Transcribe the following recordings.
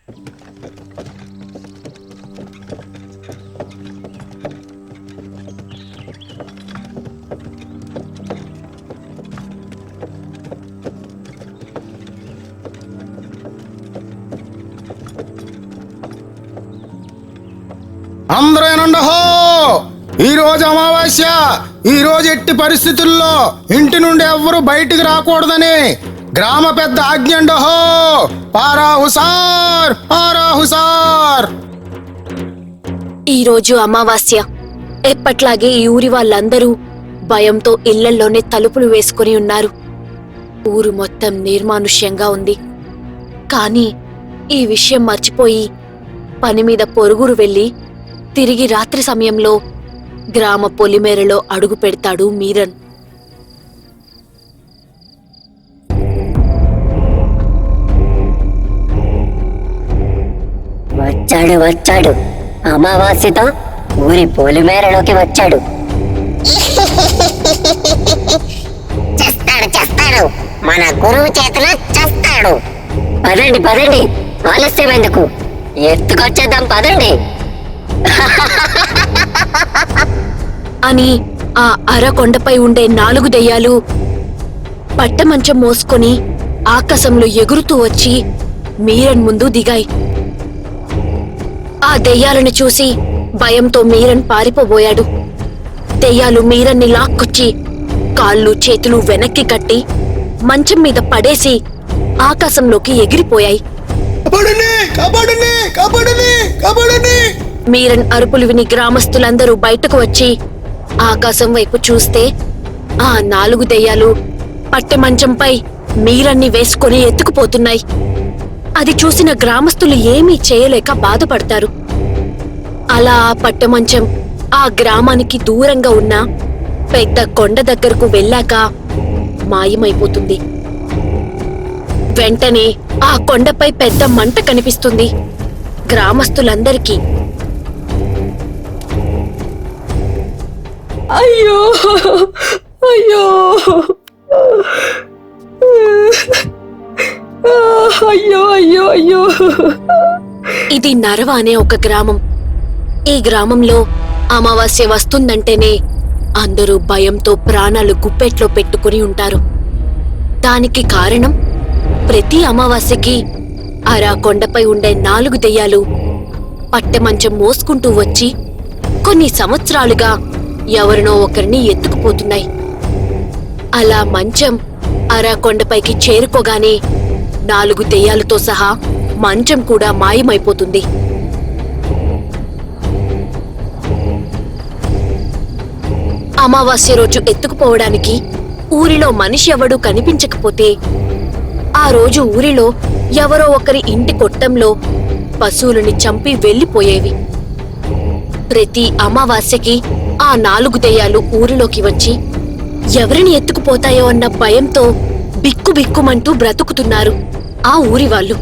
అందరూ ఏనండహో, ఈ రోజు అమావాస్య. ఈ రోజు ఎట్టి పరిస్థితుల్లో ఇంటి నుండి ఎవ్వరూ బయటికి రాకూడదని గ్రామ పెద్ద ఆజ్ఞ అండహో. పారా హుసార్, పారా హుసార్. ఈ రోజు అమావాస్య. ఎప్పట్లాగే ఈ ఊరి వాళ్ళందరూ భయంతో ఇళ్లల్లోనే తలుపులు వేసుకుని ఉన్నారు. ఊరు మొత్తం నిర్మానుష్యంగా ఉంది. కాని ఈ విషయం మర్చిపోయి పనిమీద పొరుగురు వెళ్లి తిరిగి రాత్రి సమయంలో గ్రామ పొలిమేరలో అడుగు పెడతాడు మీరన్. వచ్చాడు వచ్చాడు, అమావాస్యతో ఊరి పొలిమేరలోకి వచ్చాడు. చేస్తాడు చేస్తాడు, మన గురువు చేతిలో చేస్తాడు. పదండి పదండి, ఆలస్యం ఎందుకు, ఎత్తుకొచ్చేద్దాం పదండి అని ఆ అరకొండపై ఉండే 4 దెయ్యాలు పట్టమంచం మోసుకొని ఆకాశంలో ఎగురుతూ వచ్చి మీరన్ ముందు దిగాయి. ఆ దెయ్యాలను చూసి భయంతో మీరన్ పారిపోబోయాడు. దెయ్యాలు మీరన్ని లాక్కొచ్చి కాళ్ళు చేతులు వెనక్కి కట్టి మంచం మీద పడేసి ఆకాశంలోకి ఎగిరిపోయాయి. మీరన్ అరుపులు విని గ్రామస్తులందరూ బయటకు వచ్చి ఆకాశం వైపు చూస్తే ఆ 4 దెయ్యాలు పట్టెమంచంపై మీరన్ని వేసుకుని ఎత్తుకుపోతున్నాయి. అది చూసిన గ్రామస్తులు ఏమీ చేయలేక బాధపడతారు. అలా ఆ పట్టెమంచం ఆ గ్రామానికి దూరంగా ఉన్న పెద్ద కొండ దగ్గరకు వెళ్ళాక మాయమైపోతుంది. వెంటనే ఆ కొండపై పెద్ద మంట కనిపిస్తుంది. గ్రామస్తులందరికీ అయ్యో అయ్యో అయ్యో అయ్యో అయ్యో. ఇది నరవ అనే ఒక గ్రామం. ఈ గ్రామంలో అమావాస్య వస్తుందంటేనే అందరూ భయంతో ప్రాణాలు గుప్పెట్లో పెట్టుకుని ఉంటారు. దానికి కారణం ప్రతి అమావాస్యకి అరా కొండపై ఉండే 4 దెయ్యాలు పట్టెమంచం మోసుకుంటూ వచ్చి కొన్ని సంవత్సరాలుగా ఎవరినో ఒకరిని ఎత్తుకుపోతున్నాయి. అలా మంచం అరా కొండపైకి చేరుకోగానే 4 దెయ్యాలతో సహా మంచం కూడా మాయమైపోతుంది. అమావాస్య రోజు ఎత్తుకుపోవడానికి ఊరిలో మనిషి ఎవడూ కనిపించకపోతే ఆ రోజు ఊరిలో ఎవరో ఒకరి ఇంటి కొట్టంలో పశువులని చంపి వెళ్లిపోయేవి. ప్రతి అమావాస్యకి ఆ 4 దెయ్యాలు ఊరిలోకి వచ్చి ఎవరిని ఎత్తుకుపోతాయో అన్న భయంతో బిక్కుబిక్కుమంటూ బ్రతుకుతున్నారు ఆ ఊరి వాళ్ళు.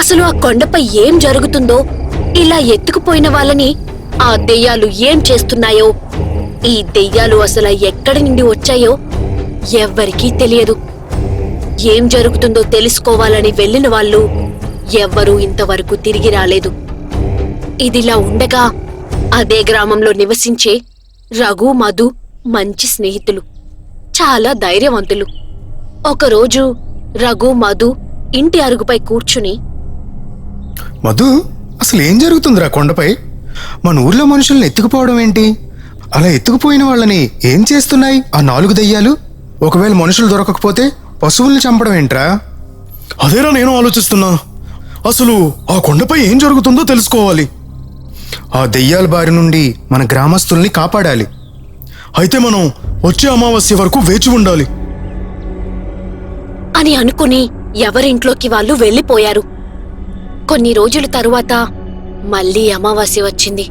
అసలు ఆ కొండపై ఏం జరుగుతుందో, ఇలా ఎత్తుకుపోయిన వాళ్ళని ఆ దెయ్యాలు ఏం చేస్తున్నాయో, ఈ దెయ్యాలు అసలు ఎక్కడి నుండి వచ్చాయో ఎవ్వరికీ తెలియదు. ఏం జరుగుతుందో తెలుసుకోవాలని వెళ్లిన వాళ్ళు ఎవ్వరూ ఇంతవరకు తిరిగి రాలేదు. ఇదిలా ఉండగా అదే గ్రామంలో నివసించే రఘు, మధు మంచి స్నేహితులు, చాలా ధైర్యవంతులు. ఒకరోజు రఘు, మధు ఇంటి అరుగుపై కూర్చుని, మధు, అసలు ఏం జరుగుతుందిరా కొండపై? మన ఊర్లో మనుషుల్ని ఎత్తుకుపోవడం ఏంటి? అలా ఎత్తుకుపోయిన వాళ్ళని ఏం చేస్తున్నాయి ఆ 4 దెయ్యాలు? ఒకవేళ మనుషులు దొరకకపోతే పశువుల్ని చంపడం ఏంట్రా? అదేరా నేను ఆలోచిస్తున్నా. అసలు ఆ కొండపై ఏం జరుగుతుందో తెలుసుకోవాలి. ఆ దెయ్యాల బారి నుండి మన గ్రామస్తుల్ని కాపాడాలి. అయితే మనం వచ్చే అమావాస్య వరకు వేచి ఉండాలి అని అనుకుని ఎవరింట్లోకి వాళ్ళు వెళ్లిపోయారు. కొన్ని రోజుల తరువాత మళ్లీ అమావాస్య వచ్చింది.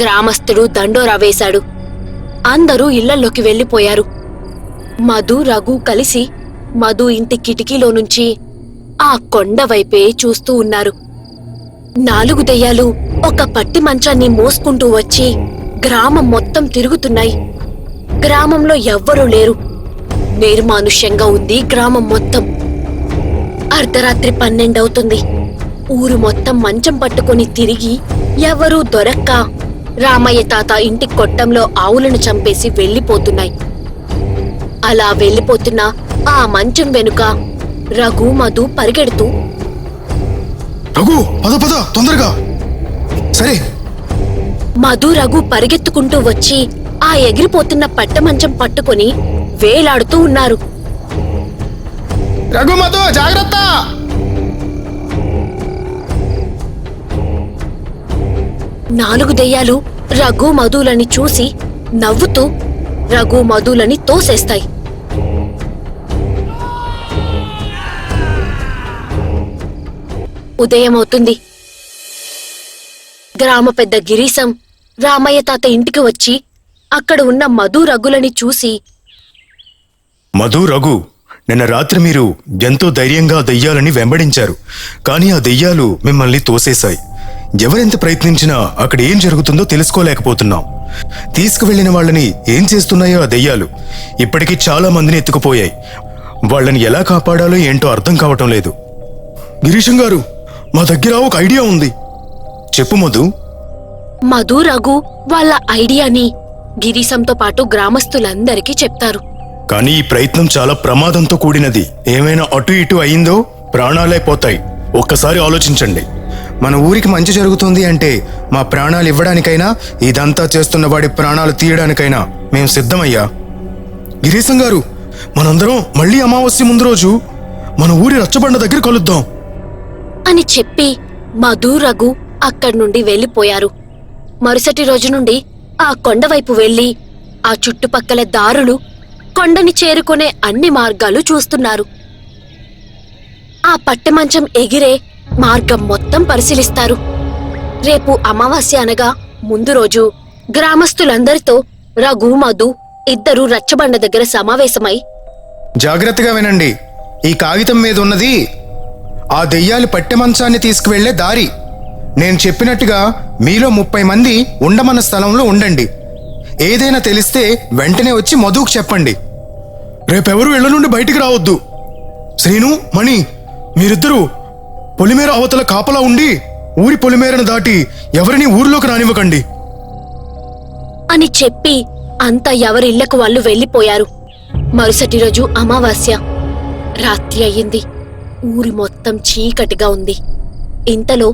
గ్రామస్తుడు దండోరా వేశాడు. అందరూ ఇళ్లల్లోకి వెళ్లిపోయారు. మధు, రఘు కలిసి మధు ఇంటి కిటికీలో నుంచి ఆ కొండ వైపే చూస్తూ ఉన్నారు. 4 దెయ్యాలు ఒక పట్టి మంచాన్ని మోసుకుంటూ వచ్చి గ్రామం మొత్తం తిరుగుతున్నాయి. గ్రామంలో ఎవ్వరూ లేరు. నిర్మానుష్యంగా ఉంది గ్రామం మొత్తం. అర్ధరాత్రి 12 అవుతుంది. ఊరు మొత్తం మంచం పట్టుకొని తిరిగి ఎవరూ దొరక్క రామయ్య తాత ఇంటి కొట్టంలో ఆవులను చంపేసి వెళ్లిపోతున్నాయి. అలా వెళ్లిపోతున్న ఆ మంచం వెనుక రఘు మధు పరిగెడుతూ రఘు పద పద తొందరగా. సరే. మధు రఘు పరిగెత్తుకుంటూ వచ్చి ఆ ఎగిరిపోతున్న పట్టమంచం పట్టుకొని వేలాడుతూ ఉన్నారు. రఘుమధు జాగ్రత్త. 4 దెయ్యాలు రఘు మధులని చూసి నవ్వుతూ రఘు మధులని తోసేస్తాయి. ఉదయమవుతుంది. గ్రామ పెద్ద గిరీశం రామయ్య తాత ఇంటికి వచ్చి అక్కడ ఉన్న మధు రఘులని చూసి, మధు రఘు, నిన్న రాత్రి మీరు ఎంతో ధైర్యంగా దెయ్యాలని వెంబడించారు. కానీ ఆ దెయ్యాలు మిమ్మల్ని తోసేశాయి. ఎవరెంత ప్రయత్నించినా అక్కడ ఏం జరుగుతుందో తెలుసుకోలేకపోతున్నాం. తీసుకువెళ్లిన వాళ్ళని ఏం చేస్తున్నాయో ఆ దెయ్యాలు ఇప్పటికీ చాలా మందిని ఎత్తుకుపోయాయి. వాళ్ళని ఎలా కాపాడాలో ఏంటో అర్థం కావటం లేదు. గిరీశం గారు, మా దగ్గర ఒక ఐడియా ఉంది. చెప్పు మధు. మధు రఘు వాళ్ళ ఐడియాని గిరీశంతో పాటు గ్రామస్తులందరికీ చెప్తారు. కానీ ఈ ప్రయత్నం చాలా ప్రమాదంతో కూడినది. ఏమైనా అటు ఇటు అయిందో ప్రాణాలే పోతాయి. ఒక్కసారి ఆలోచించండి. మన ఊరికి మంచి జరుగుతుంది అంటే మా ప్రాణాలు ఇవ్వడానికైనా, ఇదంతా చేస్తున్న వాడి ప్రాణాలు తీయడానికైనా మేం సిద్ధమయ్యా. గిరీశం గారు, మనందరం మళ్ళీ అమావాస్య ముందు రోజు మన ఊరి రచ్చబండ దగ్గర కలుద్దాం అని చెప్పి మధు రఘు అక్కడి నుండి వెళ్లిపోయారు. మరుసటి రోజు నుండి ఆ కొండవైపు వెళ్లి ఆ చుట్టుపక్కల దారులు, కొండని చేరుకునే అన్ని మార్గాలు చూస్తున్నారు. ఆ పట్టెమంచం ఎగిరే మార్గం మొత్తం పరిశీలిస్తారు. రేపు అమావాస్య అనగా ముందు రోజు గ్రామస్తులందరితో రఘు మధు ఇద్దరు రచ్చబండ దగ్గర సమావేశమై, జాగ్రత్తగా వినండి. ఈ కాగితం మీద ఉన్నది ఆ దెయ్యాలు పట్టె మంచాన్ని తీసుకువెళ్లే దారి. నేను చెప్పినట్టుగా మీలో 30 మంది ఉండమన్న స్థలంలో ఉండండి. ఏదైనా తెలిస్తే వెంటనే వచ్చి మధుకు చెప్పండి. రేపెవరూ ఇళ్ల నుండి బయటికి రావద్దు. శ్రీను, మణి, మీరిద్దరూ పొలిమేర అవతల కాపలా ఉండి ఊరి పొలిమేరను దాటి ఎవరిని ఊరిలోకి రానివ్వకండి అని చెప్పి అంతా ఎవరిళ్లకు వాళ్ళు వెళ్లిపోయారు. మరుసటి రోజు అమావాస్య. రాత్రి అయ్యింది. ఊరి మొత్తం చీకటిగా ఉంది. ఇంతలో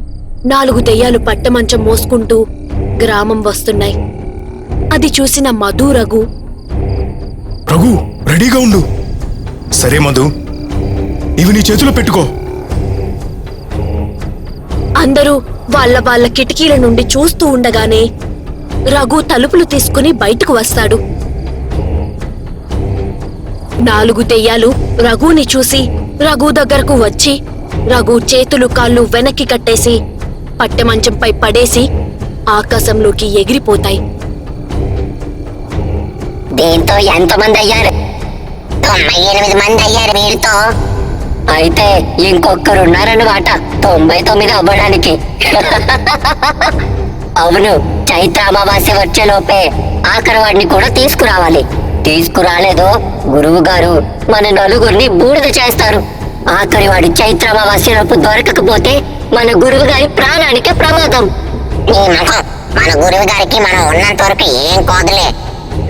4 దెయ్యాలు పట్టమంచం మోసుకుంటూ గ్రామం వస్తున్నాయి. అది చూసిన మధు రఘు, రఘు రెడీగా ఉండు. సరే మధు, ఇవి నీ చేతిలో పెట్టుకో. అందరూ వాళ్ళ కిటికీల నుండి చూస్తూ ఉండగానే రఘు తలుపులు తీసుకుని బయటకు వస్తాడు. 4 దెయ్యాలు రఘుని చూసి రఘు దగ్గరకు వచ్చి రఘు చేతులు కాళ్ళు వెనక్కి కట్టేసి పట్టెమంచంపై పడేసి ఆకాశంలోకి ఎగిరిపోతాయి. దీంతో ఎంతమంది అయ్యారు? 98 మంది అయ్యారు వీరితో. అయితే ఇంకొకరున్నారన్నమాట 99 అవ్వడానికి. అవును, చైత్ర అమావాస్య వచ్చేలోపే ఆఖరి వాడిని కూడా తీసుకురావాలి. తీసుకురాలేదో గురువు గారు మన నలుగురిని బూడిద చేస్తారు. ఆఖరి వాడి చైత్ర అమావాస్యలోపు దొరకకపోతే మన గురువు గారి ప్రాణానికి ప్రమాదం. మన గురువు గారికి మనం ఉన్నంత వరకు ఏం కోదలే.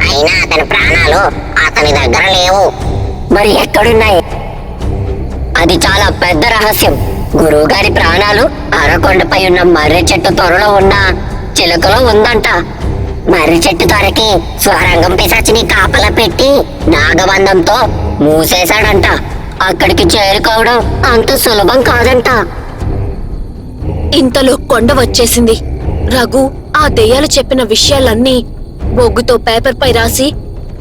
అయినా అతని ప్రాణాలు అతని దగ్గర లేవు. మరి ఎక్కడున్నాయి? అది చాలా పెద్ద రహస్యం. గురువు గారి ప్రాణాలు అరకొండపై ఉన్న మర్రి చెట్టు త్వరలో ఉన్న చిలుకలో ఉందంట. మర్రి చెట్టు త్వరకి స్వరంగం పిశాచిని కాపలా పెట్టి నాగబంధంతో మూసేశాడంట. అక్కడికి చేరుకోవడం అంత సులభం కాదంట. ఇంతలో కొండ వచ్చేసింది. రఘు ఆ దెయ్యాలు చెప్పిన విషయాలన్నీ బొగ్గుతో పేపర్పై రాసి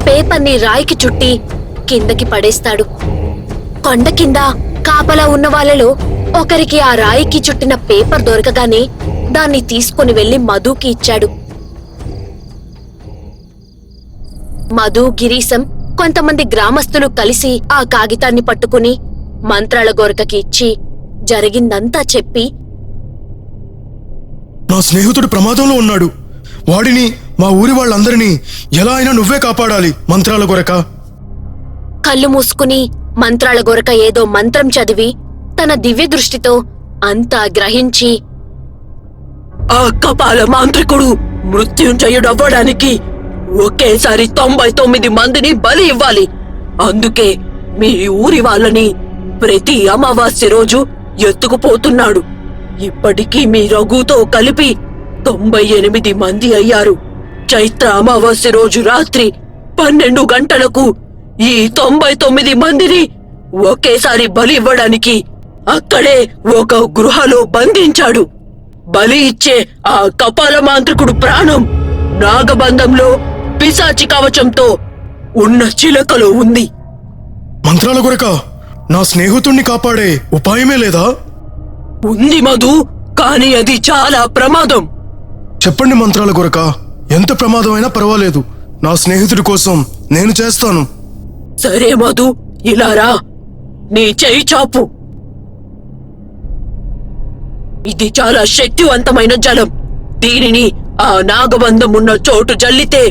పేపర్ని రాయికి చుట్టి కిందకి పడేస్తాడు. కొండ కింద కాపలా ఉన్న వాళ్ళలో ఒకరికి ఆ రాయికి చుట్టిన పేపర్ దొరకగానే దాన్ని తీసుకుని వెళ్లి మధుకి ఇచ్చాడు. మధు, గిరీశం, కొంతమంది గ్రామస్తులు కలిసి ఆ కాగితాన్ని పట్టుకుని మంత్రాల గోరకకి ఇచ్చి జరిగిందంతా చెప్పి, నా స్నేహితుడు ప్రమాదంలో ఉన్నాడు. వాడిని, మా ఊరి వాళ్ళందరినీ ఎలా అయినా నువ్వే కాపాడాలి మంత్రాల గొరక. కళ్ళు మూసుకుని మంత్రాల గొరక ఏదో మంత్రం చదివి తన దివ్య దృష్టితో అంతా గ్రహించి, ఆ కపాల మాంత్రికుడు మృత్యుంజయుడవ్వడానికి ఒకేసారి 99 మందిని బలి ఇవ్వాలి. అందుకే మీ ఊరి వాళ్ళని ప్రతి అమావాస్య రోజు ఎత్తుకుపోతున్నాడు. ఇప్పటికీ మీ రఘుతో కలిపి 98 మంది అయ్యారు. చైత్ర అమావాస్య రోజు రాత్రి 12 గంటలకు ఈ 99 మందిని ఒకేసారి బలి ఇవ్వడానికి అక్కడే ఒక గృహలో బంధించాడు. బలి ఇచ్చే ఆ కపాల మాంత్రికుడు ప్రాణం నాగబంధంలో పిశాచి కవచంతో ఉన్న చిలకలో ఉంది. మంత్రాల కొరక నా స్నేహితుణ్ణి కాపాడే ఉపాయమే లేదా? ఉంది మధు, కానీ అది చాలా ప్రమాదం. చెప్పండి మంత్రాల కొరక, ఎంత ప్రమాదమైనా పర్వాలేదు. నా స్నేహితుడి కోసం నేను చేస్తాను. సరే మధు, ఇలా రా, నీ చేయి చాపు. ఇది చాలా శక్తివంతమైన జలం. దీనిని ఆ నాగబంధం ఉన్న చోటు జల్లితే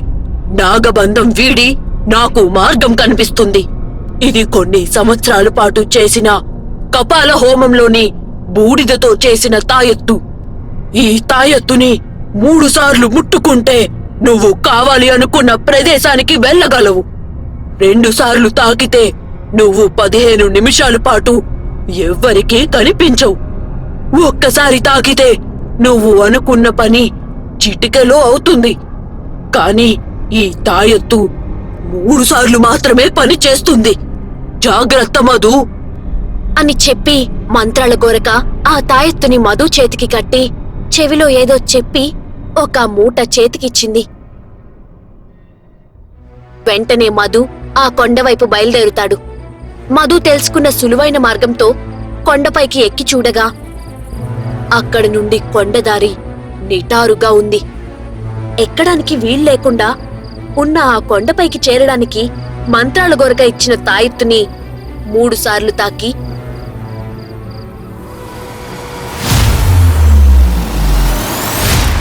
నాగబంధం వీడి నాకు మార్గం కనిపిస్తుంది. ఇది కొన్ని సంవత్సరాల పాటు చేసిన కపాల హోమంలోని బూడిదతో చేసిన తాయెత్తు. ఈ తాయెత్తుని 3 సార్లు ముట్టుకుంటే నువ్వు కావాలి అనుకున్న ప్రదేశానికి వెళ్ళగలవు. 2 సార్లు తాకితే నువ్వు 15 నిమిషాల పాటు ఎవ్వరికీ కనిపించవు. ఒక్కసారి తాకితే నువ్వు అనుకున్న పని చిటికెలో అవుతుంది. కానీ ఈ తాయెత్తు 3 సార్లు మాత్రమే పని చేస్తుంది. జాగ్రత్త మధు అని చెప్పి మంత్రాల గోరక ఆ తాయెత్తుని మధు చేతికి కట్టి చెవిలో ఏదో చెప్పి ఒక మూట చేతికిచ్చింది. వెంటనే మధు ఆ కొండవైపు బయలుదేరుతాడు. మధు తెలుసుకున్న సులువైన మార్గంతో కొండపైకి ఎక్కి చూడగా అక్కడి నుండి కొండదారి నిటారుగా ఉంది. ఎక్కడానికి వీల్లేకుండా ఉన్న ఆ కొండపైకి చేరడానికి మంత్రాల గొరక ఇచ్చిన తాయెత్తుని 3 సార్లు తాకి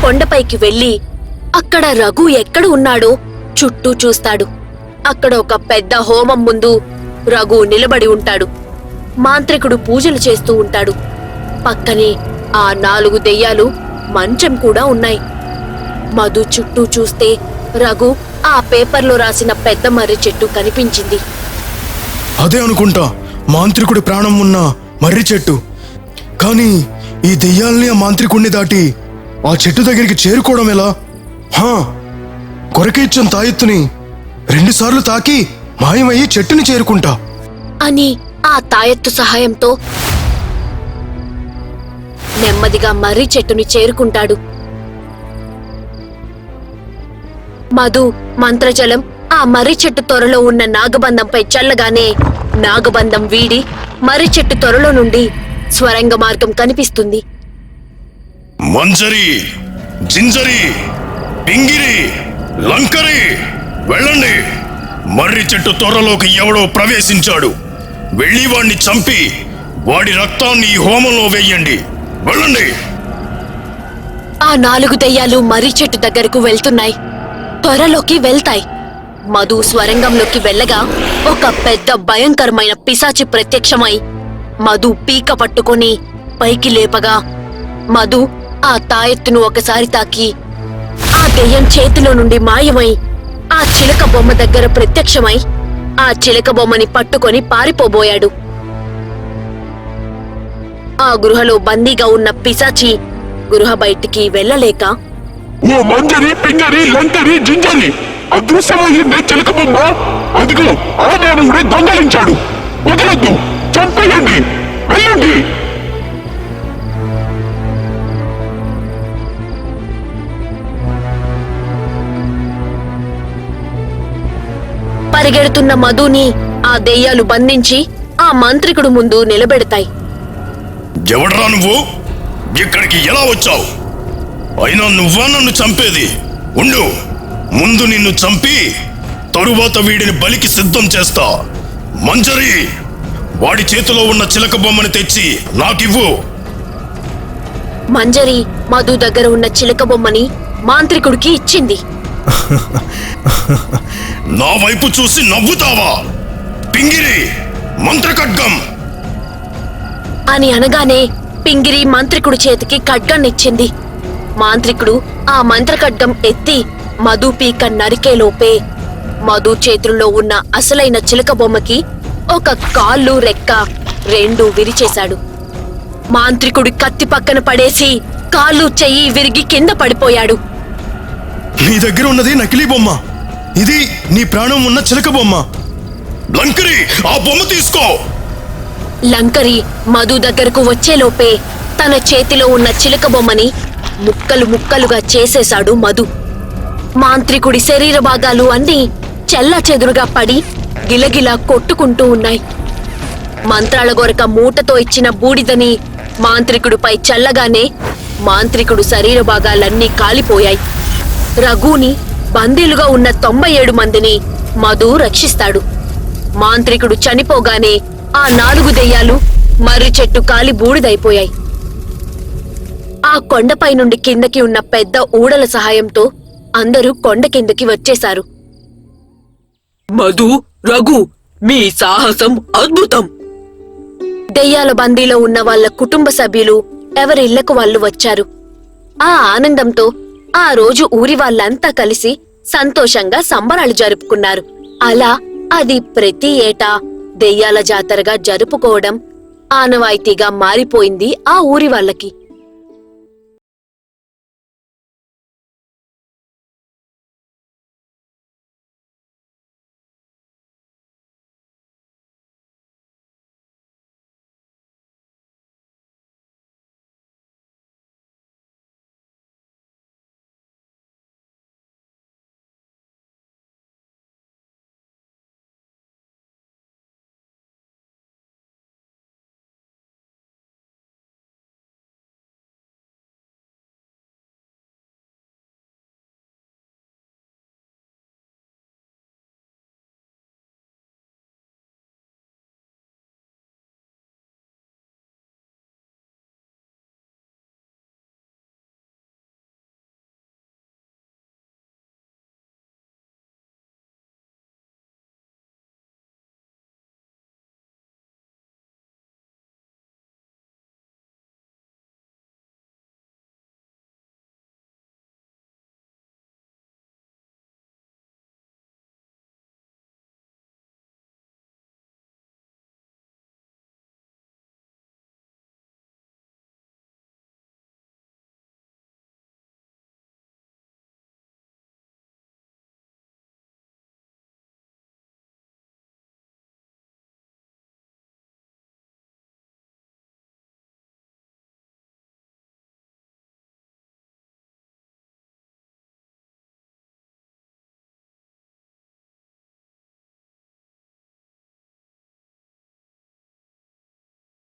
కొండపైకి వెళ్లి అక్కడ రఘు ఎక్కడ ఉన్నాడో చుట్టూ చూస్తాడు. అక్కడ ఒక పెద్ద హోమం ముందు రఘు నిలబడి ఉంటాడు. మాంత్రికుడు పూజలు చేస్తూ ఉంటాడు. పక్కనే ఆ 4 దెయ్యాలు మంచం కూడా ఉన్నాయి. మధు చుట్టూ చూస్తే రఘు ఆ పేపర్లో రాసిన పెద్ద మర్రి చెట్టు కనిపించింది. అదే అనుకుంటా మాంత్రికుడి ప్రాణం ఉన్న మర్రి చెట్టు. కానీ ఈ దెయ్యాల్ని ఆ మాంత్రికుడిని దాటి ఆ చెట్టు దగ్గరికి చేరుకోవడం ఎలా? కొరక ఇచ్చిన తాయెత్తుని 2 సార్లు తాకి మాయమయ్యి చెట్టుని చేరుకుంటా అని ఆ తాయెత్తు సహాయంతో నెమ్మదిగా మర్రి చెట్టుని చేరుకుంటాడు. మధు మంత్రజలం ఆ మర్రి చెట్టు త్వరలో ఉన్న నాగబంధంపై చల్లగానే నాగబంధం వీడి మర్రి చెట్టు త్వరలో నుండి స్వరంగ మార్గం కనిపిస్తుంది. మంజరి, జింజరి, పింగిరి, లంకరి, వెళ్ళండి. మర్రి చెట్టు త్వరలోకి ఎవడో ప్రవేశించాడు. వెళ్ళి వాణ్ణి చంపి వాడి రక్తాన్ని ఈ హోమంలో వేయండి. వెళ్ళండి. ఆ 4 దెయ్యాలు మర్రి చెట్టు దగ్గరకు వెళ్తున్నాయి. త్వరలోకి వెళ్తాయి. మధు స్వరంగంలోకి వెళ్ళగా ఒక పెద్ద భయంకరమైన పిశాచి ప్రత్యక్షమై మధు పీక పట్టుకొని పైకి లేపగా మధు ఆ తాయెత్తును ఒకసారి తాకి ఆ దెయ్యం చేతిలో నుండి మాయమై ఆ చిలక బొమ్మ దగ్గర ప్రత్యక్షమై ఆ చిలక బొమ్మని పట్టుకొని పారిపోబోయాడు. ఆ గృహలో బందీగా ఉన్న పిశాచి గృహ బయటికి వెళ్ళలేక, ఓ మంజరి, పింగరి, లంకరి, జింజరి, అదృశ్యమైందే చిలక బొమ్మ. అదిగో ఆ మానవుడే దొంగలించాడు. వదలొద్దు, చంపేయండి, వెళ్ళండి. పరిగెడుతున్న మధుని ఆ దెయ్యాలు బంధించి ఆ మంత్రికుడు ముందు నిలబెడతాయి. ఎవడ్రా నువ్వు? ఇక్కడికి ఎలా వచ్చావు? అయినా నువ్వా నన్ను చంపేది? ఉండు, ముందు నిన్ను చంపి తరువాత వీడిని బలికి సిద్ధం చేస్తా. మంజరి, వాడి చేతిలో ఉన్న చిలక బొమ్మని తెచ్చి నాకివ్వు. మంజరి మధు దగ్గర ఉన్న చిలక బొమ్మని మాంత్రికుడికి ఇచ్చింది. నా వైపు చూసి నవ్వుతావా? పింగిరి, మంత్రఖడ్గం అని అనగానే పింగిరి మంత్రికుడి చేతికి ఖడ్గాన్నిచ్చింది. మాంత్రికుడు ఆ మంత్రఖడ్గం ఎత్తి మధు పీక నరికేలోపే మధు చేతుల్లో ఉన్న అసలైన చిలక బొమ్మకి ఒక కాళ్ళు రెక్క రెండూ విరిచేశాడు. మాంత్రికుడి కత్తి పక్కన పడేసి కాళ్ళు చెయ్యి విరిగి కింద పడిపోయాడు. నీ దగ్గర ఉన్నది నకిలీ బొమ్మ, ఇది నీ ప్రాణం ఉన్న చిలక బొమ్మ. లంకరి, ఆ బొమ్మ తీసుకో. లంకరి మధు దగ్గరకు వచ్చేలోపే తన చేతిలో ఉన్న చిలక బొమ్మని ముక్కలు ముక్కలుగా చేసేశాడు మధు. మాంత్రికుడి శరీర భాగాలు అన్నీ చెల్లాచెదురుగా పడి గిలగిలా కొట్టుకుంటూ ఉన్నాయి. మంత్రాల గొరక మూటతో ఇచ్చిన బూడిదని మాంత్రికుడిపై చల్లగానే మాంత్రికుడు శరీర భాగాలన్నీ కాలిపోయాయి. రఘుని బందీలుగా ఉన్న 97 మందిని మధు రక్షిస్తాడు. మాంత్రికుడు చనిపోగానే ఆ 4 దెయ్యాలు మర్రి చెట్టు కాలి బూడిదైపోయాయి. ఆ కొండపై నుండి కిందకి ఉన్న పెద్ద ఊడల సహాయంతో అందరూ కొండ కిందకి వచ్చేశారు. మధు, రఘు, మీ సాహసం అద్భుతం. దెయ్యాల బందీలో ఉన్న వాళ్ళ కుటుంబ సభ్యులు ఎవరిళ్లకు వాళ్ళు వచ్చారు. ఆ ఆనందంతో ఆ రోజు ఊరి వాళ్ళంతా కలిసి సంతోషంగా సంబరాలు జరుపుకున్నారు. అలా అది ప్రతి ఏటా దెయ్యాల జాతరగా జరుపుకోవడం ఆనవాయితీగా మారిపోయింది ఆ ఊరి వాళ్ళకి.